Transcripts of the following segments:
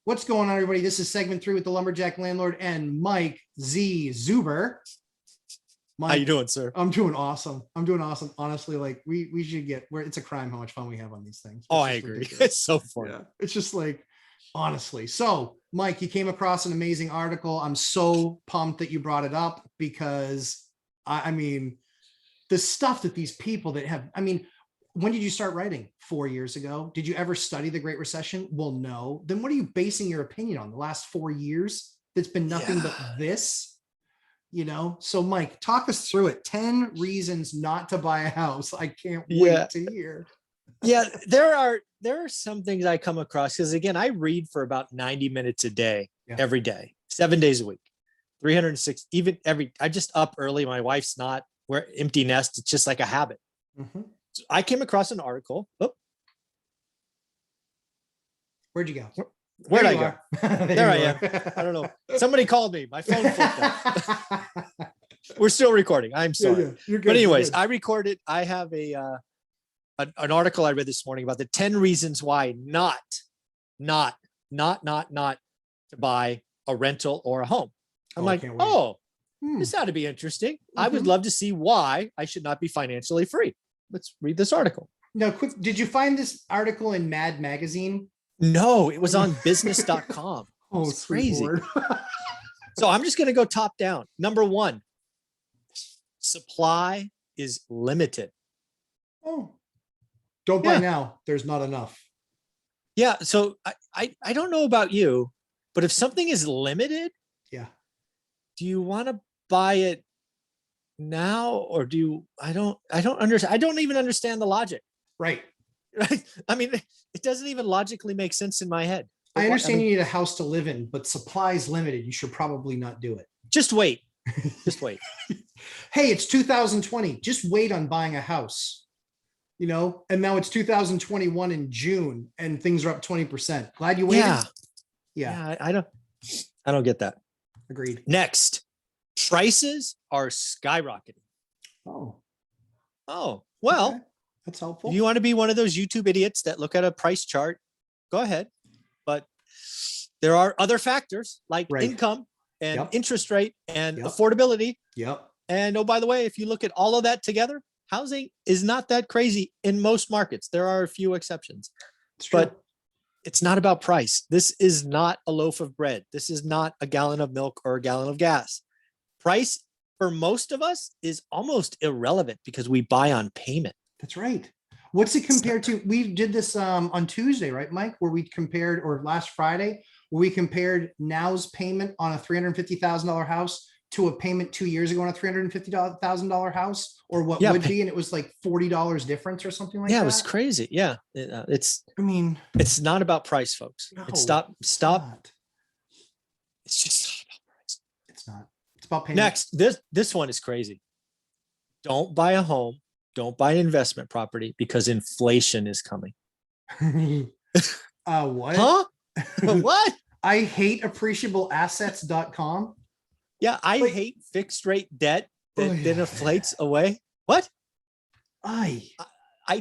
What's going on, everybody? This is segment 3 with the Lumberjack Landlord and Mike Z. Zuber. Mike, how you doing, sir? I'm doing awesome. Honestly, like we should get where it's a crime how much fun we have on these things. Oh, I agree. It's so fun. Yeah, it's just like, honestly. So, Mike, you came across an amazing article. I'm so pumped that you brought it up because I mean, the stuff that these people that have, when did you start writing? 4 years ago? Did you ever study the Great Recession? Well, no. Then what are you basing your opinion on? The last 4 years? That's been nothing but this, So Mike, talk us through it. 10 reasons not to buy a house. I can't wait to hear. Yeah, there are some things I come across because again, I read for about 90 minutes a day, every day, 7 days a week, 306, I just up early. My wife's not, we're empty nest. It's just like a habit. Mm-hmm. So I came across an article. Oh. Where'd you go? Where'd I go? There I am. I don't know. Somebody called me. My phone flipped up. We're still recording. I'm sorry. Yeah. You're good, but anyways, I recorded. I have an article I read this morning about the 10 reasons why not to buy a rental or a home. I'm this ought to be interesting. Mm-hmm. I would love to see why I should not be financially free. Let's read this article. Now, quick, did you find this article in Mad Magazine? No, it was on business.com. Oh, it's crazy. So I'm just going to go top down. Number 1, supply is limited. Oh, don't buy now. There's not enough. Yeah. So I don't know about you, but if something is limited, do you want to buy it now or do you, I don't understand. I don't even understand the logic. Right. I mean, it doesn't even logically make sense in my head. I understand you need a house to live in, but supply is limited. You should probably not do it. Just wait. Just wait. Hey, it's 2020. Just wait on buying a house. And now it's 2021 in June and things are up 20%. Glad you waited. Yeah. I don't get that. Agreed. Next, prices are skyrocketing. Oh, well, okay. That's helpful. If you want to be one of those YouTube idiots that look at a price chart, go ahead. But there are other factors like income and interest rate and affordability. Yep. And oh, by the way, if you look at all of that together, housing is not that crazy in most markets. There are a few exceptions, but it's not about price. This is not a loaf of bread. This is not a gallon of milk or a gallon of gas. Price for most of us is almost irrelevant because we buy on payment. That's right. What's it compared to? We did this on Tuesday, right, Mike, where we compared, or last Friday, where we compared now's payment on a $350,000 house to a payment 2 years ago on a $350,000 house, or what would be, and it was like $40 difference or something like that. Yeah, it was crazy. Yeah, it's not about price, folks. No, stop. It's just not about price. It's not. It's about payment. Next, this one is crazy. Don't buy a home. Don't buy an investment property because inflation is coming. What? Huh? What? I hate appreciableassets.com. Yeah, I hate fixed rate debt that then inflates away. What? I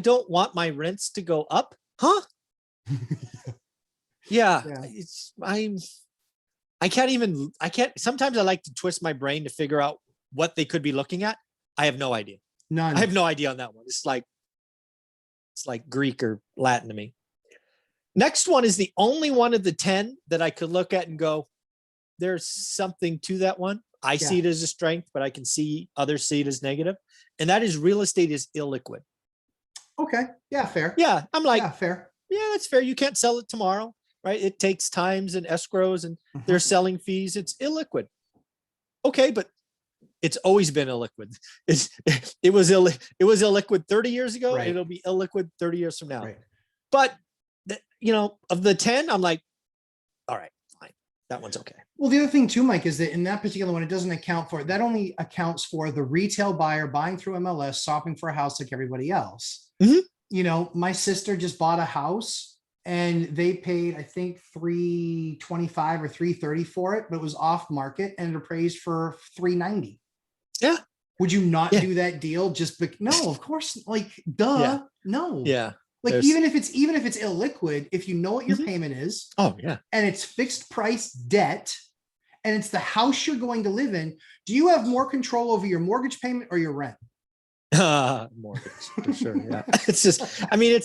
don't want my rents to go up. Huh? Yeah. I can't. Sometimes I like to twist my brain to figure out what they could be looking at. I have no idea. None. I have no idea on that one. It's like Greek or Latin to me. Next one is the only one of the 10 that I could look at and go, there's something to that one. I see it as a strength, but I can see others see it as negative. And that is real estate is illiquid. Okay. Yeah, fair. Yeah. I'm like, fair. Yeah, that's fair. You can't sell it tomorrow, right? It takes times and escrows and there's selling fees. It's illiquid. Okay, but it's always been illiquid. It was illiquid 30 years ago. Right. It'll be illiquid 30 years from now. Right. But of the 10, I'm like, all right, fine. That one's okay. Well, the other thing too, Mike, is that in that particular one, it doesn't account for, that only accounts for the retail buyer buying through MLS, shopping for a house like everybody else. Mm-hmm. My sister just bought a house and they paid, I think, $325 or $330 for it, but it was off market and it appraised for $390. Yeah. Would you not do that deal? No, of course. Like, duh. Yeah. No. Yeah. Like There's- even if it's illiquid, if you know what your Mhm. payment is Oh yeah. and it's fixed price debt and it's the house you're going to live in, do you have more control over your mortgage payment or your rent? Mortgage for sure. Yeah. It's just, I mean,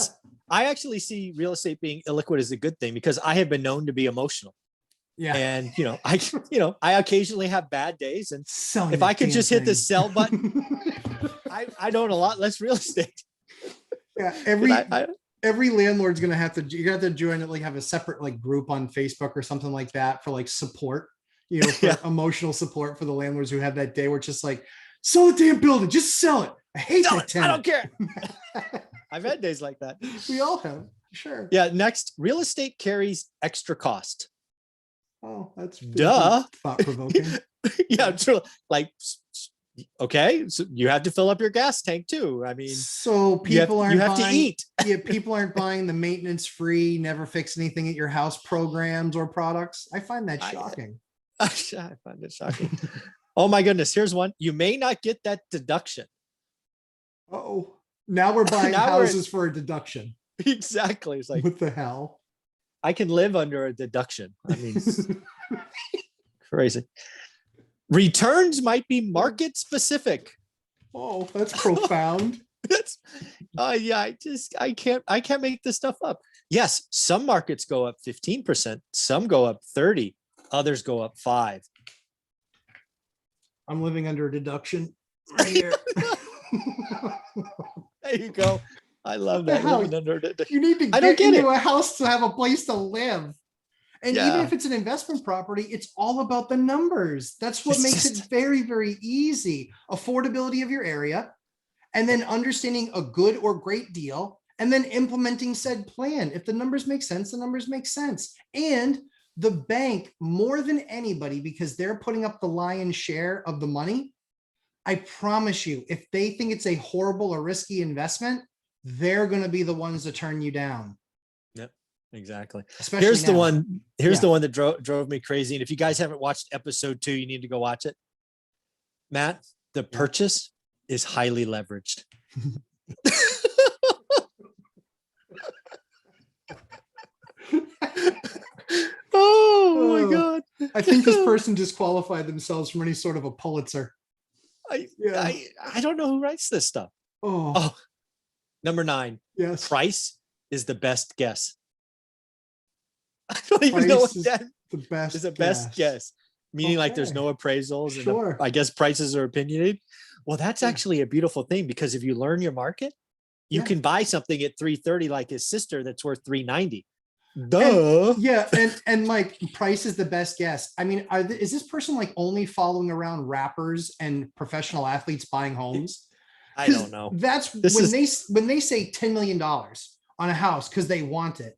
I actually see real estate being illiquid as a good thing because I have been known to be emotional. Yeah. And I occasionally have bad days. And Sell if your I could damn just hit the thing. sell button, I own a lot less real estate. Yeah, 'Cause every landlord's gonna have to, you're gonna have to join it, like have a separate like group on Facebook or something like that for like support, for Yeah. emotional support for the landlords who have that day where it's just like, sell the damn building, just sell it. I hate Sell that it. I don't tenant. care. I've had days like that. We all have, sure. Yeah. Next, real estate carries extra cost. Oh, that's Duh. thought provoking. Yeah, true. Like, okay, so you have to fill up your gas tank too. I mean, So people you aren't have buying, to eat. yeah, people aren't buying the maintenance free, never fix anything at your house programs or products. I find that shocking. I find it shocking. Oh my goodness. Here's one. You may not get that deduction. Oh, now we're buying Now we're- houses for a deduction. Exactly. It's like, What the hell? I can live under a deduction. I mean, crazy. Returns might be market specific. Oh, that's profound. That's, yeah, I can't make this stuff up. Yes, some markets go up 15%, some go up 30, others go up 5. I'm living under a deduction right here. There you go. I love that. How- Living under You need to I don't get get into a house to have a place to live. And even Yeah. if it's an investment property, it's all about the numbers. That's what It's makes just- it very, very easy. Affordability of your area, and then understanding a good or great deal, and then implementing said plan. If the numbers make sense, the numbers make sense. And the bank, more than anybody, because they're putting up the lion's share of the money, I promise you, if they think it's a horrible or risky investment, they're going to be the ones to turn you down. Yep, exactly. Especially Here's the now. one. Here's Yeah. the one that drove me crazy. And if you guys haven't watched episode 2, you need to go watch it. Matt, the purchase is highly leveraged. Oh my God. I think this person disqualified themselves from any sort of a Pulitzer. Yeah. I don't know who writes this stuff. Oh, Oh, number 9. yes. Price is the best guess. I don't even know what Price is that The best. is. The best guess. Meaning like there's Okay. no appraisals and Sure. I guess prices are opinionated. Well, that's Yeah. actually a beautiful thing because if you learn your market, you Yeah. can buy something at 330 like his sister that's worth 390. Duh. Yeah, and like price is the best guess. I mean, is this person like only following around rappers and professional athletes buying homes? I don't know. That's This when they say $10 million on a house because they want it,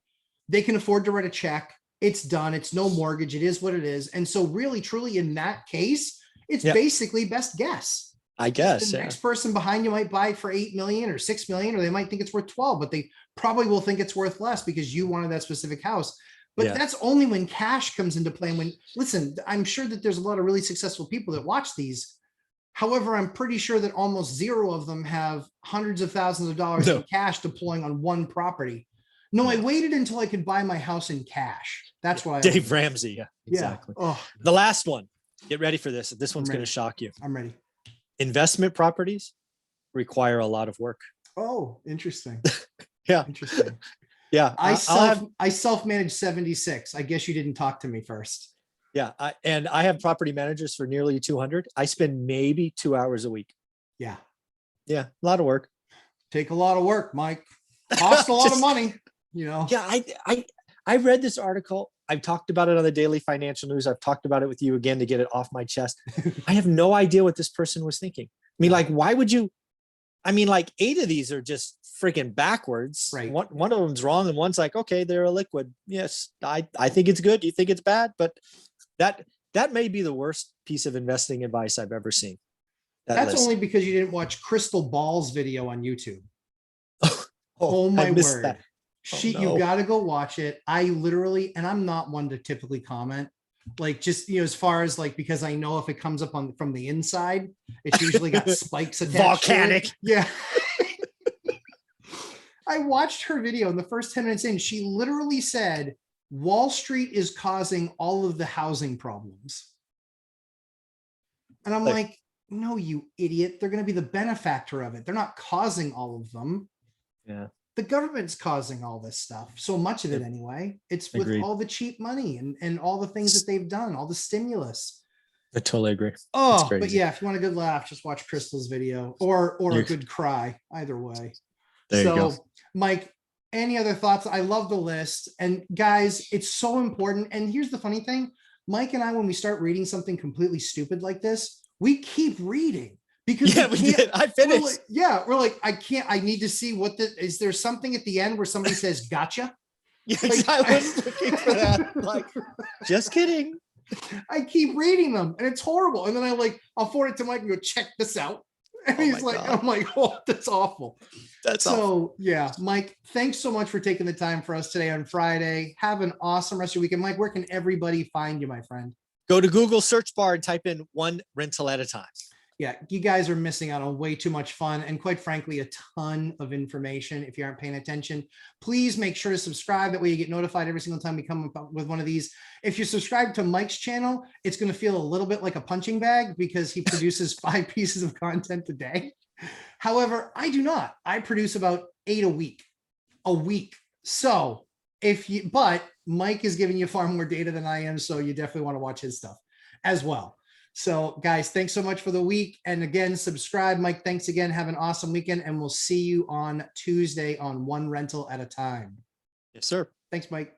they can afford to write a check. It's done. It's no mortgage. It is what it is. And so really, truly in that case, it's Yep. basically best guess. I guess. The Yeah. next person behind you might buy it for 8 million or 6 million, or they might think it's worth 12, but they probably will think it's worth less because you wanted that specific house. But Yeah. that's only when cash comes into play. When, listen, I'm sure that there's a lot of really successful people that watch these. However, I'm pretty sure that almost zero of them have hundreds of thousands of dollars No. in cash deploying on one property. No, I waited until I could buy my house in cash. That's why. Dave Ramsey. Yeah, exactly. Oh, The last one. Get ready for this. This one's I'm going to ready. shock you. I'm ready. Investment properties require a lot of work. Oh, interesting. Yeah. Interesting. Yeah. I self-managed 76. I guess you didn't talk to me first. Yeah. And I have property managers for nearly 200. I spend maybe 2 hours a week. Yeah. Yeah. A lot of work. Take a lot of work, Mike. Cost a lot of Just- money, Yeah. I read this article. I've talked about it on the Daily Financial News. I've talked about it with you again to get it off my chest. I have no idea what this person was thinking. I mean, like, why would you? I mean, like 8 of these are just freaking backwards. Right. One of them's wrong, and one's like, okay, they're a liquid. Yes, I think it's good. You think it's bad, but that may be the worst piece of investing advice I've ever seen. That's list. only because you didn't watch Crystal Ball's video on YouTube. Oh, Oh I my missed word. that. You no. got to go watch it. I literally, and I'm not one to typically comment, like just, as far as like, because I know if it comes up from the inside, it's usually got spikes attached. Volcanic. To it. Yeah. I watched her video, and the first 10 minutes in, she literally said, Wall Street is causing all of the housing problems. And I'm like, no, you idiot. They're going to be the benefactor of it. They're not causing all of them. Yeah. The government's causing all this stuff. So much of it anyway. It's with Agreed. all the cheap money and all the things that they've done, all the stimulus. I totally agree. Oh, but yeah, if you want a good laugh, just watch Crystal's video or a good cry, either way. There you go. Mike, any other thoughts? I love the list. And guys, it's so important. And here's the funny thing. Mike and I, when we start reading something completely stupid like this, we keep reading because we did. I finished. We're like, I need to see is there something at the end where somebody says, gotcha? Yes, I was looking for that. Like, just kidding. I keep reading them and it's horrible. And then I'll forward it to Mike and go, check this out. And he's like, God. I'm like, oh, that's awful. That's awful. Yeah, Mike, thanks so much for taking the time for us today on Friday. Have an awesome rest of your weekend. Mike, where can everybody find you, my friend? Go to Google search bar and type in one rental at a time. Yeah, you guys are missing out on way too much fun and quite frankly, a ton of information if you aren't paying attention. Please make sure to subscribe. That way you get notified every single time we come up with one of these. If you subscribe to Mike's channel, it's going to feel a little bit like a punching bag because he produces 5 pieces of content a day. However, I do not. I produce about 8 a week. So but Mike is giving you far more data than I am. So you definitely want to watch his stuff as well. So guys, thanks so much for the week. And again, subscribe. Mike, thanks again. Have an awesome weekend. And we'll see you on Tuesday on One Rental at a Time. Yes, sir. Thanks, Mike.